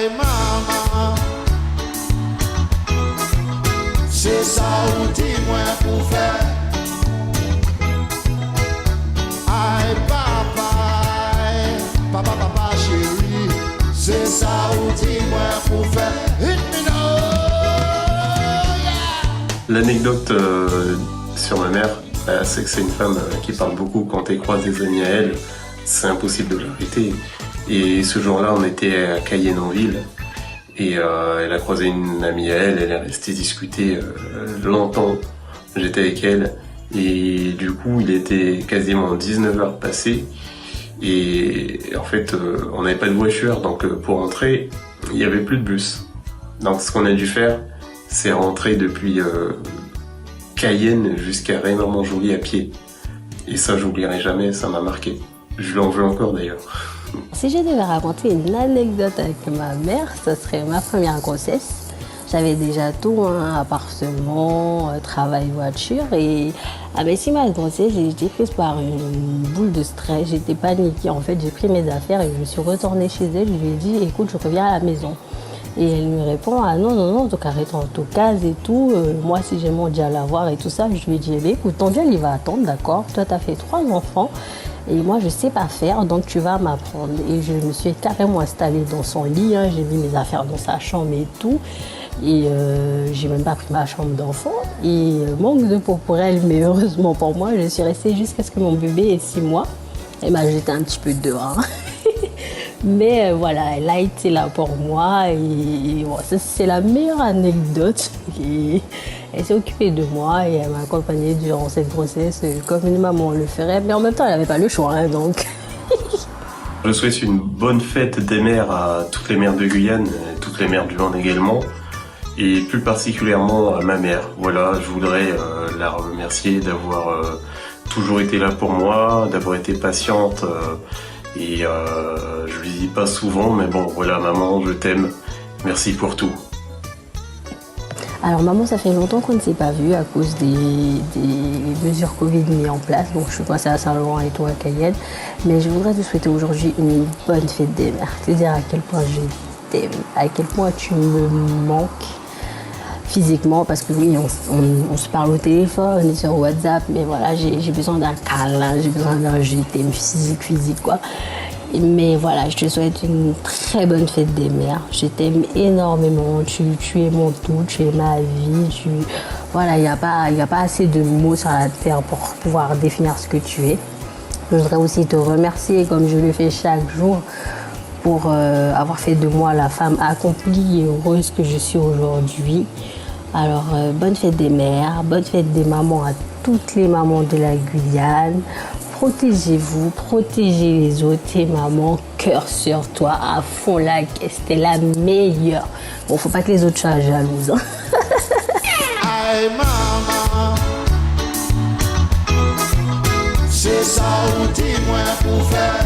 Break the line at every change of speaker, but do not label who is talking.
Aïe maman, c'est ça ou dis-moi pour faire. Aïe papa chéri, c'est ça ou dis-moi pour faire. Hit me now, yeah.
L'anecdote sur ma mère, c'est que c'est une femme qui parle beaucoup. Quand elle croise des amis à elle, c'est impossible de l'arrêter. Et ce jour-là, on était à Cayenne en ville. Et elle a croisé une amie à elle, elle est restée discuter longtemps. J'étais avec elle et du coup il était quasiment 19h passées et en fait on n'avait pas de voiture, donc pour rentrer il n'y avait plus de bus. Donc ce qu'on a dû faire, c'est rentrer depuis Cayenne jusqu'à Reymar-Montjoly à pied. Et ça j'oublierai jamais, ça m'a marqué. Je l'en veux encore d'ailleurs.
Si je devais raconter une anecdote avec ma mère, ce serait ma première grossesse. J'avais déjà tout, appartement, travail, voiture. Et à mes 6 mois de grossesse, j'ai été prise par une boule de stress. J'étais paniquée. En fait, j'ai pris mes affaires et je suis retournée chez elle. Je lui ai dit, écoute, je reviens à la maison. Et elle me répond, ah non, donc arrête en tout cas et tout. Moi, si j'ai mon dia à l'avoir et tout ça, je lui ai dit, écoute, ton dia, il va attendre, d'accord. Toi, tu as fait 3 enfants. Et moi, je ne sais pas faire, donc tu vas m'apprendre. Et je me suis carrément installée dans son lit. J'ai mis mes affaires dans sa chambre et tout. Et j'ai même pas pris ma chambre d'enfant. Et manque de peau pour elle, mais heureusement pour moi, je suis restée jusqu'à ce que mon bébé ait 6 mois. Elle m'a jeté un petit peu dehors. Mais voilà, elle a été là pour moi. Et bon, ça, c'est la meilleure anecdote. Et elle s'est occupée de moi et elle m'a accompagnée durant cette grossesse comme une maman le ferait. Mais en même temps, elle n'avait pas le choix, donc.
Je souhaite une bonne fête des mères à toutes les mères de Guyane, toutes les mères du monde également, et plus particulièrement à ma mère. Voilà, je voudrais la remercier d'avoir toujours été là pour moi, d'avoir été patiente, et je lui dis pas souvent, mais bon, voilà, maman, je t'aime, merci pour tout.
Alors maman, ça fait longtemps qu'on ne s'est pas vu à cause des mesures Covid mises en place. Donc je suis passée à Saint-Laurent et toi à Cayenne. Mais je voudrais te souhaiter aujourd'hui une bonne fête des mères. Te dire à quel point je t'aime, à quel point tu me manques physiquement. Parce que oui, on se parle au téléphone, on est sur WhatsApp. Mais voilà, j'ai besoin d'un câlin, j'ai besoin d'un je t'aime physique quoi. Mais voilà, je te souhaite une très bonne fête des mères. Je t'aime énormément. Tu es mon tout, tu es ma vie. Voilà, il n'y a pas assez de mots sur la terre pour pouvoir définir ce que tu es. Je voudrais aussi te remercier, comme je le fais chaque jour, pour avoir fait de moi la femme accomplie et heureuse que je suis aujourd'hui. Alors, bonne fête des mères, bonne fête des mamans à toutes les mamans de la Guyane. Protégez-vous, protégez les autres et maman, cœur sur toi, à fond la caisse, t'es la meilleure. Bon, faut pas que les autres soient jalouses.
Aïe maman, c'est ça ou dis-moi pour faire.